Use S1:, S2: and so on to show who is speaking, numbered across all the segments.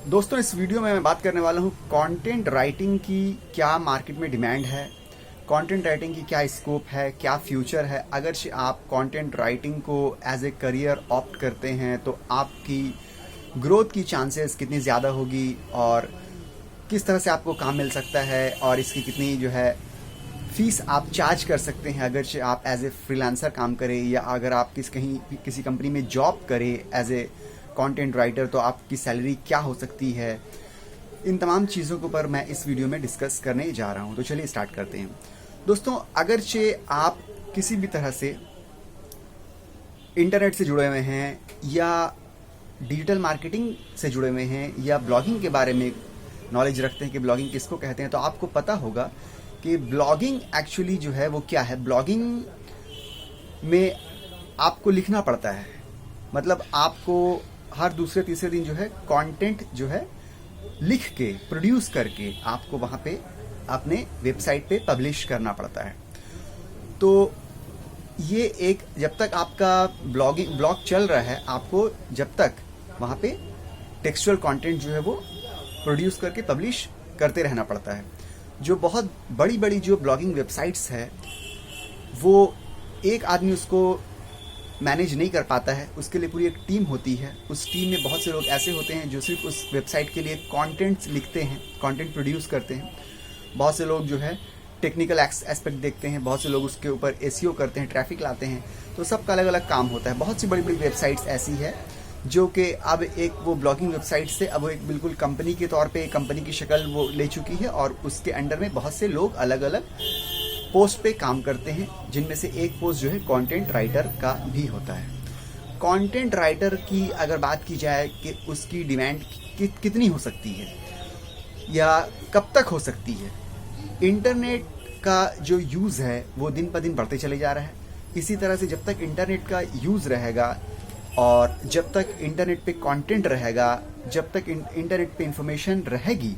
S1: दोस्तों, इस वीडियो में मैं बात करने वाला हूँ कंटेंट राइटिंग की क्या मार्केट में डिमांड है, कंटेंट राइटिंग की क्या स्कोप है, क्या फ्यूचर है। अगर से आप कंटेंट राइटिंग को एज ए करियर ऑप्ट करते हैं तो आपकी ग्रोथ की चांसेस कितनी ज़्यादा होगी और किस तरह से आपको काम मिल सकता है और इसकी कितनी फीस आप चार्ज कर सकते हैं अगर से आप एज ए फ्रीलांसर काम करें या अगर आप किसी कंपनी में जॉब करें एज ए कंटेंट राइटर तो आपकी सैलरी क्या हो सकती है। इन तमाम चीज़ों के ऊपर मैं इस वीडियो में डिस्कस करने जा रहा हूं। तो चलिए स्टार्ट करते हैं। दोस्तों, अगरचे आप किसी भी तरह से इंटरनेट से जुड़े हुए हैं या डिजिटल मार्केटिंग से जुड़े हुए हैं या ब्लॉगिंग के बारे में नॉलेज रखते हैं कि ब्लॉगिंग किसको कहते हैं, तो आपको पता होगा कि ब्लॉगिंग एक्चुअली जो है वो क्या है। ब्लॉगिंग में आपको लिखना पड़ता है, मतलब आपको हर दूसरे तीसरे दिन कंटेंट लिख के प्रोड्यूस करके आपको वहाँ पे अपने वेबसाइट पे पब्लिश करना पड़ता है। तो ये एक जब तक आपका ब्लॉग चल रहा है, आपको जब तक वहाँ पे टेक्सचुअल कंटेंट वो प्रोड्यूस करके पब्लिश करते रहना पड़ता है। जो बहुत बड़ी बड़ी जो ब्लॉगिंग वेबसाइट्स है वो एक आदमी उसको मैनेज नहीं कर पाता है, उसके लिए पूरी एक टीम होती है। उस टीम में बहुत से लोग ऐसे होते हैं जो सिर्फ उस वेबसाइट के लिए कंटेंट्स लिखते हैं, कंटेंट प्रोड्यूस करते हैं। बहुत से लोग टेक्निकल एस्पेक्ट देखते हैं, बहुत से लोग उसके ऊपर एसईओ करते हैं, ट्रैफिक लाते हैं। तो सबका अलग अलग काम होता है। बहुत सी बड़ी बड़ी वेबसाइट्स ऐसी है जो कि अब एक वो ब्लॉगिंग वेबसाइट से अब वो एक बिल्कुल कंपनी के तौर पे कंपनी की शक्ल वो ले चुकी है और उसके अंडर में बहुत से लोग अलग अलग पोस्ट पे काम करते हैं, जिनमें से एक पोस्ट कंटेंट राइटर का भी होता है। कंटेंट राइटर की अगर बात की जाए कि उसकी डिमांड कितनी हो सकती है या कब तक हो सकती है। इंटरनेट का जो यूज़ है वो दिन पर दिन बढ़ते चले जा रहा है। इसी तरह से जब तक इंटरनेट का यूज़ रहेगा और जब तक इंटरनेट पे कंटेंट रहेगा, जब तक इंटरनेट पे इंफॉर्मेशन रहेगी,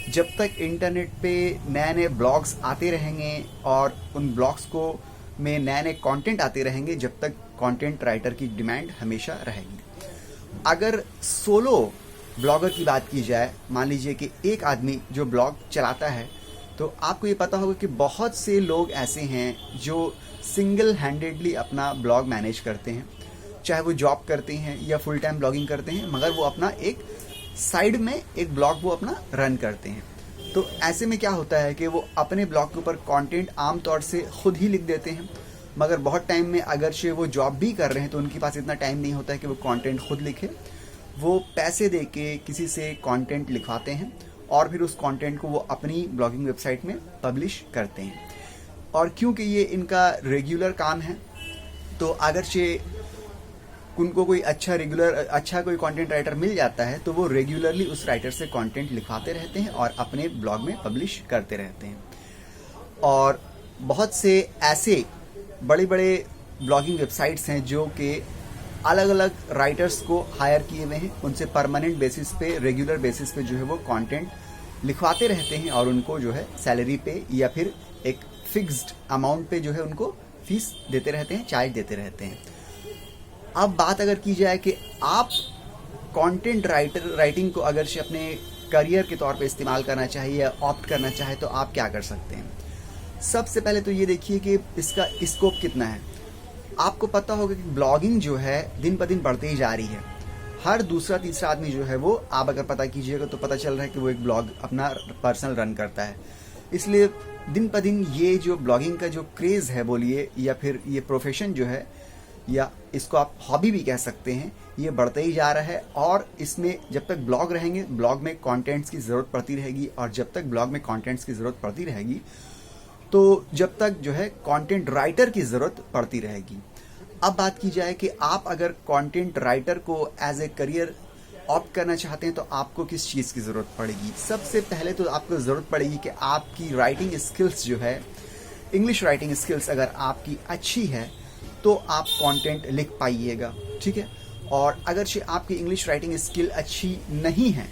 S1: जब तक इंटरनेट पे नए नए ब्लॉग्स आते रहेंगे और उन ब्लॉग्स को में नए नए कंटेंट आते रहेंगे, जब तक कंटेंट राइटर की डिमांड हमेशा रहेगी। अगर सोलो ब्लॉगर की बात की जाए, मान लीजिए कि एक आदमी जो ब्लॉग चलाता है, तो आपको ये पता होगा कि बहुत से लोग ऐसे हैं जो सिंगल हैंडेडली अपना ब्लॉग मैनेज करते हैं, चाहे वो जॉब करते हैं या फुल टाइम ब्लॉगिंग करते हैं, मगर वो अपना एक साइड में एक ब्लॉग वो अपना रन करते हैं। तो ऐसे में क्या होता है कि वो अपने ब्लॉग के ऊपर कंटेंट आमतौर से खुद ही लिख देते हैं, मगर बहुत टाइम में अगर से वो जॉब भी कर रहे हैं तो उनके पास इतना टाइम नहीं होता है कि वो कंटेंट खुद लिखे। वो पैसे दे के किसी से कंटेंट लिखवाते हैं और फिर उस कंटेंट को वो अपनी ब्लॉगिंग वेबसाइट में पब्लिश करते हैं। और क्योंकि ये इनका रेगुलर काम है, तो अगर से उनको कोई अच्छा कोई कंटेंट राइटर मिल जाता है तो वो रेगुलरली उस राइटर से कंटेंट लिखवाते रहते हैं और अपने ब्लॉग में पब्लिश करते रहते हैं। और बहुत से ऐसे बड़े बड़े ब्लॉगिंग वेबसाइट्स हैं जो कि अलग अलग राइटर्स को हायर किए हुए हैं, उनसे परमानेंट बेसिस पे, रेगुलर बेसिस पे वो कंटेंट लिखवाते रहते हैं और उनको सैलरी पे या फिर एक फिक्स्ड अमाउंट पे उनको फीस देते रहते हैं, चार्ज देते रहते हैं। अब बात अगर की जाए कि आप कंटेंट राइटिंग को अगर से अपने करियर के तौर पे इस्तेमाल करना चाहिए या ऑप्ट करना चाहे तो आप क्या कर सकते हैं। सबसे पहले तो ये देखिए कि इसका स्कोप कितना है। आपको पता होगा कि ब्लॉगिंग दिन पर दिन बढ़ते ही जा रही है। हर दूसरा तीसरा आदमी वो आप अगर पता कीजिएगा तो पता चल रहा है कि वो एक ब्लॉग अपना पर्सनल रन करता है। इसलिए दिन पर दिन ये जो ब्लॉगिंग का जो क्रेज़ है बोलिए या फिर ये प्रोफेशन या इसको आप हॉबी भी कह सकते हैं, ये बढ़ते ही जा रहा है। और इसमें जब तक ब्लॉग रहेंगे, ब्लॉग में कंटेंट्स की ज़रूरत पड़ती रहेगी और जब तक ब्लॉग में कंटेंट्स की ज़रूरत पड़ती रहेगी तो जब तक कंटेंट राइटर की ज़रूरत पड़ती रहेगी। अब बात की जाए कि आप अगर कंटेंट राइटर को एज ए करियर ऑप्ट करना चाहते हैं तो आपको किस चीज़ की ज़रूरत पड़ेगी। सबसे पहले तो आपको ज़रूरत पड़ेगी कि आपकी writing skills English writing skills अगर आपकी अच्छी है तो आप कंटेंट लिख पाइएगा, ठीक है। और अगर आपकी इंग्लिश राइटिंग स्किल अच्छी नहीं है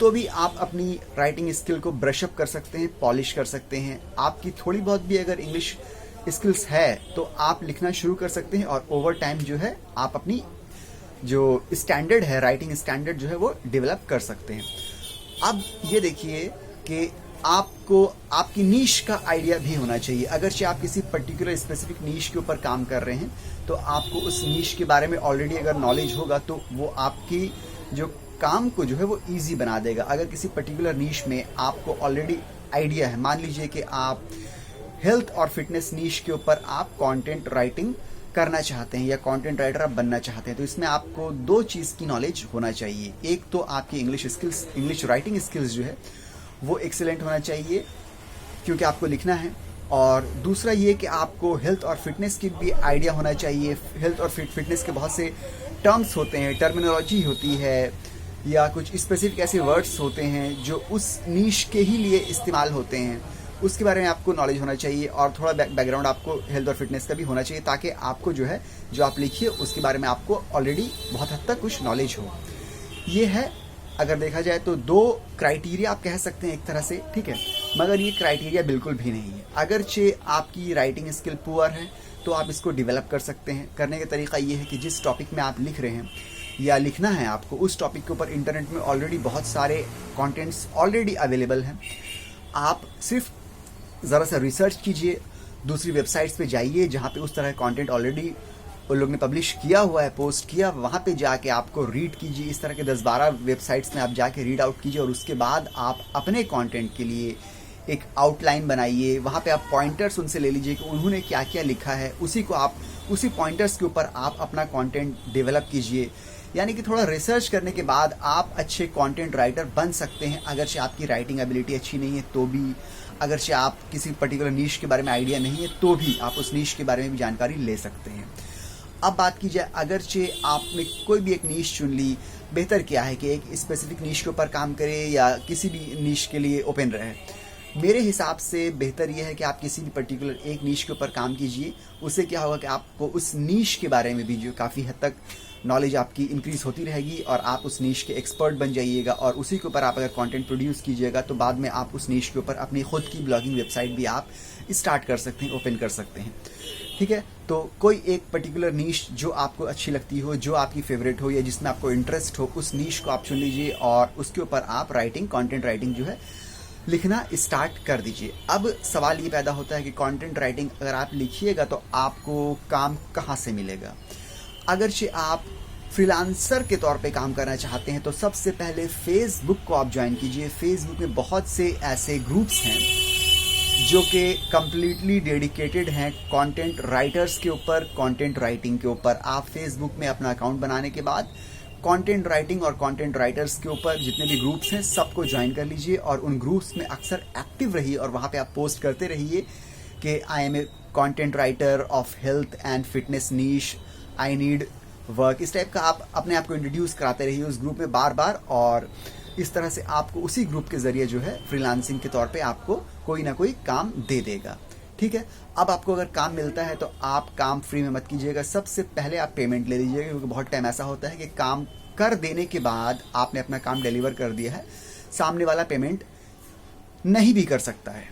S1: तो भी आप अपनी राइटिंग स्किल को ब्रश अप कर सकते हैं, पॉलिश कर सकते हैं। आपकी थोड़ी बहुत भी अगर इंग्लिश स्किल्स है तो आप लिखना शुरू कर सकते हैं और ओवर टाइम आप अपनी जो स्टैंडर्ड है, राइटिंग स्टैंडर्ड जो है वो डेवलप कर सकते हैं। अब ये देखिए कि आपको आपकी नीश का आइडिया भी होना चाहिए। अगर आप किसी पर्टिकुलर स्पेसिफिक नीश के ऊपर काम कर रहे हैं तो आपको उस नीश के बारे में ऑलरेडी अगर नॉलेज होगा तो वो आपकी जो काम को जो है वो इजी बना देगा। अगर किसी पर्टिकुलर नीश में आपको ऑलरेडी आइडिया है, मान लीजिए कि आप हेल्थ और फिटनेस नीश के ऊपर आप कंटेंट राइटिंग करना चाहते हैं या कंटेंट राइटर आप बनना चाहते हैं, तो इसमें आपको दो चीज़ की नॉलेज होना चाहिए। एक तो आपकी English skills, English writing skills जो है वो एक्सीलेंट होना चाहिए क्योंकि आपको लिखना है, और दूसरा ये कि आपको हेल्थ और फिटनेस की भी आइडिया होना चाहिए। हेल्थ और फिटनेस के बहुत से टर्म्स होते हैं, टर्मिनोलॉजी होती है, या कुछ स्पेसिफिक ऐसे वर्ड्स होते हैं जो उस नीश के ही लिए इस्तेमाल होते हैं, उसके बारे में आपको नॉलेज होना चाहिए। और थोड़ा बैकग्राउंड आपको हेल्थ और फिटनेस का भी होना चाहिए ताकि आपको जो है जो आप लिखिए उसके बारे में आपको ऑलरेडी बहुत हद तक कुछ नॉलेज हो। ये है अगर देखा जाए तो दो क्राइटेरिया आप कह सकते हैं एक तरह से, ठीक है, मगर ये क्राइटेरिया बिल्कुल भी नहीं है। अगरचे आपकी राइटिंग स्किल पुअर है तो आप इसको डेवलप कर सकते हैं। करने का तरीका ये है कि जिस टॉपिक में आप लिख रहे हैं या लिखना है आपको, उस टॉपिक के ऊपर इंटरनेट में ऑलरेडी बहुत सारे कंटेंट्स ऑलरेडी अवेलेबल हैं। आप सिर्फ ज़रा सा रिसर्च कीजिए, दूसरी वेबसाइट्स पे जाइए जहाँ पे उस तरह का कंटेंट ऑलरेडी उन लोग ने पब्लिश किया हुआ है, पोस्ट किया, वहाँ पे जाके आपको रीड कीजिए। इस तरह के 10-12 वेबसाइट्स में आप जाके रीड आउट कीजिए और उसके बाद आप अपने कंटेंट के लिए एक आउटलाइन बनाइए। वहाँ पे आप पॉइंटर्स उनसे ले लीजिए कि उन्होंने क्या क्या लिखा है, उसी पॉइंटर्स के ऊपर आप अपना कंटेंट डेवलप कीजिए। यानी कि थोड़ा रिसर्च करने के बाद आप अच्छे कंटेंट राइटर बन सकते हैं। अगरचे आपकी राइटिंग एबिलिटी अच्छी नहीं है तो भी, अगरचे आप किसी पर्टिकुलर नीश के बारे में आइडिया नहीं है तो भी आप उस नीश के बारे में भी जानकारी ले सकते हैं। अब बात की जाए, अगरचे आपने कोई भी एक नीश चुन ली, बेहतर क्या है कि एक स्पेसिफिक नीश के ऊपर काम करें या किसी भी नीश के लिए ओपन रहे। मेरे हिसाब से बेहतर यह है कि आप किसी भी पर्टिकुलर एक नीश के ऊपर काम कीजिए। उससे क्या होगा कि आपको उस नीश के बारे में भी जो काफ़ी हद तक नॉलेज आपकी इंक्रीज होती रहेगी और आप उस नीश के एक्सपर्ट बन जाइएगा, और उसी के ऊपर आप अगर कंटेंट प्रोड्यूस कीजिएगा तो बाद में आप उस नीश के ऊपर अपनी खुद की ब्लॉगिंग वेबसाइट भी आप स्टार्ट कर सकते हैं, ओपन कर सकते हैं। ठीक है, तो कोई एक पर्टिकुलर नीश जो आपको अच्छी लगती हो, जो आपकी फेवरेट हो या जिसमें आपको इंटरेस्ट हो, उस नीश को आप चुन लीजिए और उसके ऊपर आप कंटेंट राइटिंग जो है लिखना स्टार्ट कर दीजिए। अब सवाल ये पैदा होता है कि कंटेंट राइटिंग अगर आप लिखिएगा तो आपको काम कहाँ से मिलेगा। अगरचे आप फ्रीलांसर के तौर पे काम करना चाहते हैं तो सबसे पहले फेसबुक को आप ज्वाइन कीजिए। फेसबुक में बहुत से ऐसे ग्रुप्स हैं जो कि कम्प्लीटली डेडिकेटेड हैं कंटेंट राइटर्स के ऊपर, कंटेंट राइटिंग के ऊपर। आप फेसबुक में अपना अकाउंट बनाने के बाद कंटेंट राइटिंग और कंटेंट राइटर्स के ऊपर जितने भी ग्रुप्स हैं सबको ज्वाइन कर लीजिए और उन ग्रुप्स में अक्सर एक्टिव रहिए और वहाँ पे आप पोस्ट करते रहिए कि I am a content writer of health and fitness niche, I need work. इस टाइप का आप अपने आप को इंट्रोड्यूस कराते रहिए उस ग्रुप में बार बार, और इस तरह से आपको उसी ग्रुप के जरिए जो है फ्रीलांसिंग के तौर पे आपको कोई ना कोई काम दे देगा। ठीक है, अब आपको अगर काम मिलता है तो आप काम फ्री में मत कीजिएगा। सबसे पहले आप पेमेंट ले लीजिएगा, क्योंकि बहुत टाइम ऐसा होता है कि काम कर देने के बाद आपने अपना काम डिलीवर कर दिया है, सामने वाला पेमेंट नहीं भी कर सकता है।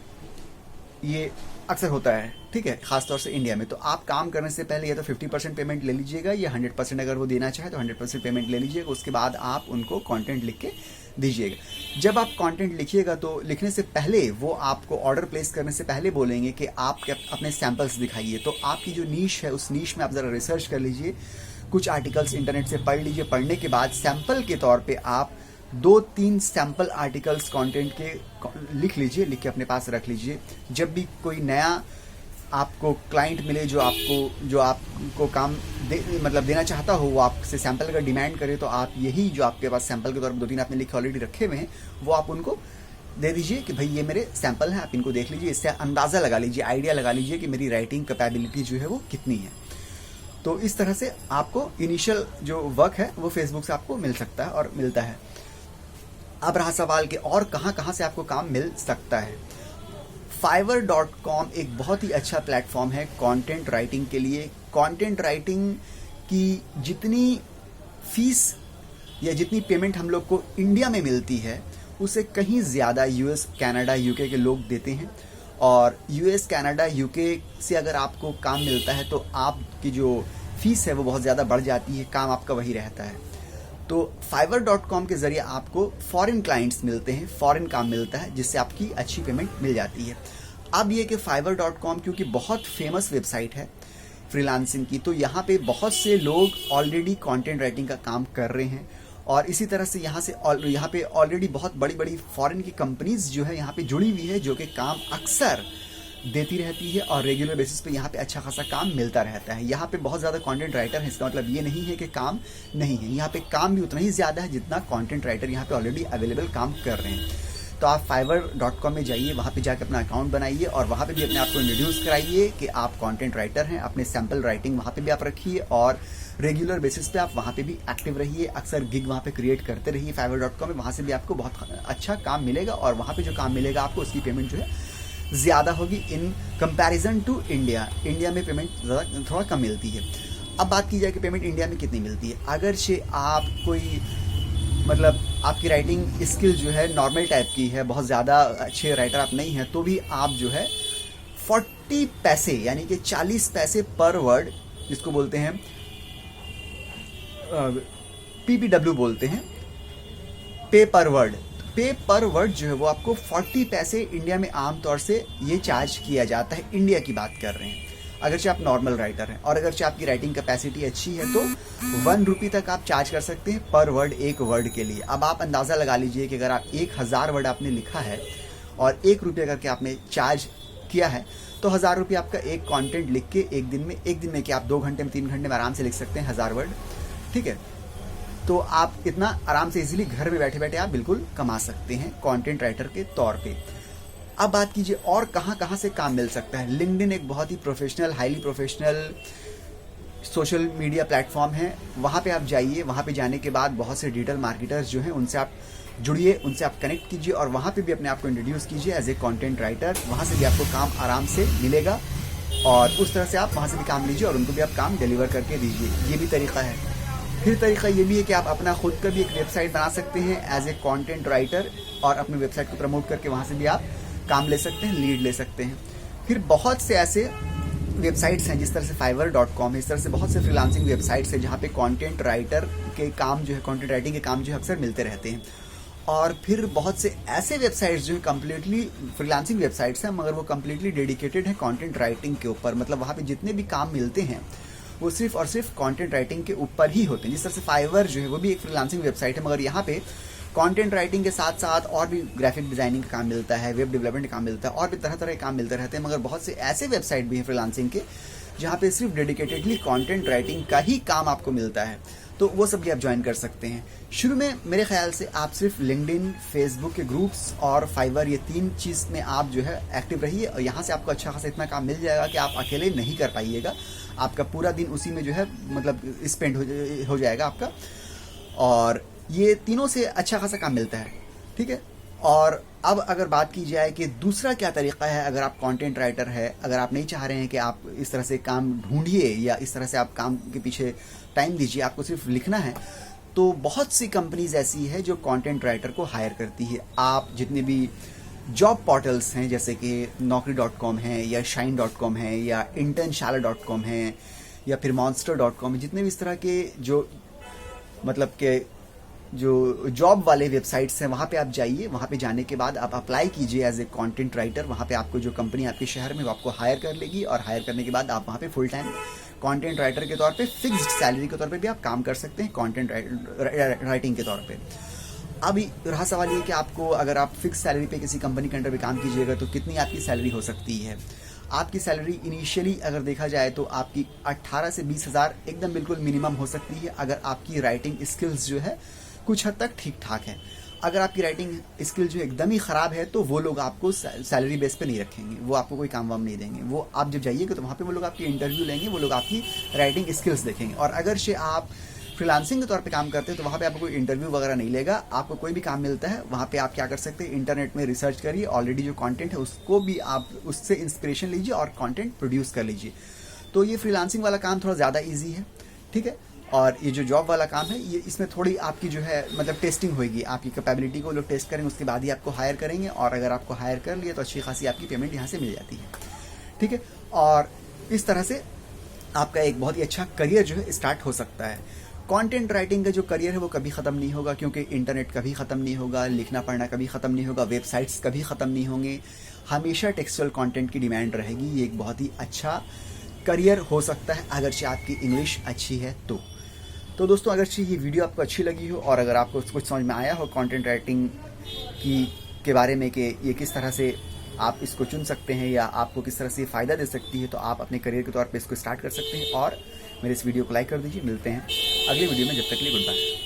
S1: ये अक्सर होता है, ठीक है, खासतौर से इंडिया में। तो आप काम करने से पहले या तो 50% पेमेंट ले लीजिएगा या 100% अगर वो देना चाहे तो 100% पेमेंट ले लीजिएगा। उसके बाद आप उनको कंटेंट लिख के दीजिएगा। जब आप कंटेंट लिखिएगा तो लिखने से पहले वो आपको ऑर्डर प्लेस करने से पहले बोलेंगे कि आप अपने सैंपल्स दिखाइए। तो आपकी जो नीश है उस नीश में आप ज़रा रिसर्च कर लीजिए, कुछ आर्टिकल्स इंटरनेट से पढ़ लीजिए। पढ़ने के बाद सैंपल के तौर पे आप 2-3 सैंपल आर्टिकल्स कंटेंट के लिख लीजिए, लिख के अपने पास रख लीजिए। जब भी कोई नया आपको क्लाइंट मिले जो आपको काम देना चाहता हो, वो आपसे सैंपल अगर डिमांड करे तो आप यही जो आपके पास सैंपल के तौर पर 2-3 आपने लिखे ऑलरेडी रखे हुए हैं वो आप उनको दे दीजिए कि भाई ये मेरे सैंपल हैं, आप इनको देख लीजिए। इससे अंदाज़ा लगा लीजिए, आइडिया लगा लीजिए कि मेरी राइटिंग कैपेबिलिटी जो है वो कितनी है। तो इस तरह से आपको इनिशियल जो वर्क है वो फेसबुक से आपको मिल सकता है और मिलता है। अब रहा सवाल कि और कहाँ से आपको काम मिल सकता है। Fiverr.com एक बहुत ही अच्छा प्लेटफॉर्म है कंटेंट राइटिंग के लिए। कंटेंट राइटिंग की जितनी फीस या जितनी पेमेंट हम लोग को इंडिया में मिलती है उसे कहीं ज़्यादा यूएस, कनाडा, यूके के लोग देते हैं। और यूएस, कनाडा, यूके से अगर आपको काम मिलता है तो आपकी जो फीस है वो बहुत ज़्यादा बढ़ जाती है, काम आपका वही रहता है। तो fiverr.com के ज़रिए आपको फॉरेन क्लाइंट्स मिलते हैं, फॉरेन काम मिलता है, जिससे आपकी अच्छी पेमेंट मिल जाती है। अब ये कि fiverr.com क्योंकि बहुत फेमस वेबसाइट है फ्रीलांसिंग की, तो यहाँ पे बहुत से लोग ऑलरेडी कंटेंट राइटिंग का काम कर रहे हैं, और इसी तरह से यहाँ पे ऑलरेडी बहुत बड़ी बड़ी फॉरेन की कंपनीज जो है यहाँ पे जुड़ी हुई है, जो कि काम अक्सर देती रहती है और रेगुलर बेसिस पे यहाँ पे अच्छा खासा काम मिलता रहता है। यहाँ पे बहुत ज़्यादा कंटेंट राइटर है, इसका मतलब ये नहीं है कि काम नहीं है, यहाँ पे काम भी उतना ही ज़्यादा है जितना कंटेंट राइटर यहाँ पे ऑलरेडी अवेलेबल काम कर रहे हैं। तो आप fiverr.com में जाइए, वहाँ पे जाकर अपना अकाउंट बनाइए और वहाँ पे भी अपने आप को इंट्रोड्यूस कराइए कि आप कंटेंट राइटर हैं। अपने सैम्पल राइटिंग वहाँ पे भी आप रखिए और रेगुलर बेसिस पे आप वहाँ पे भी एक्टिव रहिए, अक्सर गिग वहाँ पे क्रिएट करते रहिए fiverr.com में, वहाँ से भी आपको बहुत अच्छा काम मिलेगा और वहाँ पे जो काम मिलेगा आपको उसकी पेमेंट जो है ज़्यादा होगी in comparison to India. India में पेमेंट थोड़ा कम मिलती है। अब बात की जाए कि पेमेंट इंडिया में कितनी मिलती है। अगर से आप कोई मतलब आपकी राइटिंग स्किल जो है नॉर्मल टाइप की है, बहुत ज़्यादा अच्छे राइटर आप नहीं हैं, तो भी आप जो है 40 पैसे यानी कि 40 पैसे पर वर्ड, जिसको बोलते हैं PPW बोलते हैं, पे पर वर्ड जो है वो आपको 40 पैसे इंडिया में आमतौर से ये चार्ज किया जाता है। इंडिया की बात कर रहे हैं, अगरचे आप नॉर्मल राइटर हैं और अगरचे आपकी राइटिंग कैपेसिटी अच्छी है तो 1 रुपये तक आप चार्ज कर सकते हैं पर वर्ड, एक वर्ड के लिए। अब आप अंदाज़ा लगा लीजिए कि अगर आप 1000 वर्ड आपने लिखा है और 1 रुपये करके आपने चार्ज किया है तो 1000 रुपये आपका एक कंटेंट लिख के एक दिन में कि आप 2 घंटे में 3 घंटे में आराम से लिख सकते हैं 1000 वर्ड, ठीक है। तो आप इतना आराम से इजीली घर में बैठे बैठे आप बिल्कुल कमा सकते हैं कंटेंट राइटर के तौर पे। अब बात कीजिए और कहाँ से काम मिल सकता है। लिंक्डइन एक बहुत ही professional, highly professional social media platform है। वहाँ पे आप जाइए, वहाँ पे जाने के बाद बहुत से डिजिटल मार्केटर्स जो हैं उनसे आप जुड़िए, उनसे आप कनेक्ट कीजिए और वहाँ पे भी अपने आप को इंट्रोड्यूस कीजिए एज ए कंटेंट राइटर। वहाँ से भी आपको काम आराम से मिलेगा और उस तरह से आप वहाँ से भी काम लीजिए और उनको भी आप काम डिलीवर करके दीजिए। ये भी तरीका है। फिर तरीका ये भी है कि आप अपना खुद का भी एक वेबसाइट बना सकते हैं एज ए कंटेंट राइटर और अपनी वेबसाइट को प्रमोट करके वहाँ से भी आप काम ले सकते हैं, लीड ले सकते हैं। फिर बहुत से ऐसे वेबसाइट्स हैं जिस तरह से fiverr.com है, इस तरह से बहुत से फ्रीलांसिंग वेबसाइट्स हैं जहाँ पे कंटेंट राइटर के काम जो है, कंटेंट राइटिंग के काम जो है अक्सर मिलते रहते हैं। और फिर बहुत से ऐसे वेबसाइट्स जो है कम्प्लीटली फ्रीलांसिंग वेबसाइट्स हैं मगर वो कम्प्लीटली डेडिकेटेड है कंटेंट राइटिंग के ऊपर। मतलब वहाँ पे जितने भी काम मिलते हैं वो सिर्फ और सिर्फ कंटेंट राइटिंग के ऊपर ही होते हैं। जिस तरह से फाइवर जो है वो भी एक फ्रीलांसिंग वेबसाइट है मगर यहाँ पे कंटेंट राइटिंग के साथ साथ और भी ग्राफिक डिजाइनिंग का काम मिलता है, वेब डेवलपमेंट का काम मिलता है और भी तरह तरह के काम मिलते रहते हैं। मगर बहुत से ऐसे वेबसाइट भी हैं फ्रीलांसिंग के जहाँ पे सिर्फ डेडिकेटेडली कंटेंट राइटिंग का ही काम आपको मिलता है, तो वो सब भी आप ज्वाइन कर सकते हैं। शुरू में मेरे ख्याल से आप सिर्फ लिंक्डइन, फेसबुक के ग्रुप्स और फाइवर, ये 3 चीज़ में आप जो है एक्टिव रहिए और यहाँ से आपको अच्छा खासा इतना काम मिल जाएगा कि आप अकेले नहीं कर पाइएगा। आपका पूरा दिन उसी में जो है मतलब स्पेंड हो जाएगा आपका, और ये तीनों से अच्छा खासा काम मिलता है, ठीक है। और अब अगर बात की जाए कि दूसरा क्या तरीका है, अगर आप कंटेंट राइटर है, अगर आप नहीं चाह रहे हैं कि आप इस तरह से काम ढूंढिए या इस तरह से आप काम के पीछे टाइम दीजिए, आपको सिर्फ लिखना है, तो बहुत सी कंपनीज ऐसी है जो कंटेंट राइटर को हायर करती है। आप जितने भी जॉब पोर्टल्स हैं जैसे कि naukri.com है या shine.com है या internshala.com है या फिर monster.com है, जितने भी इस तरह के जो मतलब के जो जॉब वाले वेबसाइट्स हैं वहाँ पे आप जाइए। वहाँ पे जाने के बाद आप अप्लाई कीजिए एज ए कंटेंट राइटर। वहाँ पे आपको जो कंपनी आपके शहर में वो आपको हायर कर लेगी और हायर करने के बाद आप वहाँ पे फुल टाइम कंटेंट राइटर के तौर पे फिक्स्ड सैलरी के तौर पे भी आप काम कर सकते हैं कंटेंट राइटिंग के तौर पे। अभी रहा सवाल ये कि आपको अगर आप फिक्स सैलरी पे किसी कंपनी के अंडर भी काम कीजिएगा तो कितनी आपकी सैलरी हो सकती है। आपकी सैलरी इनिशियली अगर देखा जाए तो आपकी 18 से 20 हज़ार एकदम बिल्कुल मिनिमम हो सकती है अगर आपकी राइटिंग स्किल्स जो है कुछ हद तक ठीक ठाक है। अगर आपकी राइटिंग स्किल जो एकदम ही ख़राब है तो वो लोग आपको सैलरी बेस पे नहीं रखेंगे, वो आपको कोई काम वाम नहीं देंगे। वो आप जब जाइएगा तो वहाँ पे वो लोग आपकी इंटरव्यू लेंगे, वो लोग आपकी राइटिंग स्किल्स देखेंगे। और अगर से आप फ्रीलांसिंग के तौर पे काम करते हैं तो वहाँ पे आपको कोई इंटरव्यू वगैरह नहीं लेगा। आपको कोई भी काम मिलता है वहाँ पे आप क्या कर सकते हैं, इंटरनेट में रिसर्च करिए, ऑलरेडी जो कंटेंट है उसको भी आप उससे इंस्पिरेशन लीजिए और कंटेंट प्रोड्यूस कर लीजिए। तो ये फ्रीलांसिंग वाला काम थोड़ा ज़्यादा ईजी है, ठीक है। और ये जो जॉब वाला काम है ये इसमें थोड़ी आपकी जो है मतलब टेस्टिंग होगी, आपकी कैपेबिलिटी को लोग टेस्ट करेंगे, उसके बाद ही आपको हायर करेंगे। और अगर आपको हायर कर लिया तो अच्छी खासी आपकी पेमेंट यहाँ से मिल जाती है, ठीक है। और इस तरह से आपका एक बहुत ही अच्छा करियर जो है स्टार्ट हो सकता है। कंटेंट राइटिंग का जो करियर है वो कभी ख़त्म नहीं होगा, क्योंकि इंटरनेट कभी ख़त्म नहीं होगा, लिखना पढ़ना कभी ख़त्म नहीं होगा, वेबसाइट्स कभी ख़त्म नहीं होंगे, हमेशा टेक्सचुअल कंटेंट की डिमांड रहेगी। ये एक बहुत ही अच्छा करियर हो सकता है अगरचे आपकी इंग्लिश अच्छी है तो दोस्तों, अगर ये वीडियो आपको अच्छी लगी हो और अगर आपको कुछ समझ में आया हो कंटेंट राइटिंग के बारे में कि ये किस तरह से आप इसको चुन सकते हैं या आपको किस तरह से फ़ायदा दे सकती है, तो आप अपने करियर के तौर पे इसको स्टार्ट कर सकते हैं। और मेरे इस वीडियो को लाइक कर दीजिए। मिलते हैं अगले वीडियो में, जब तक के लिए गुड बाय।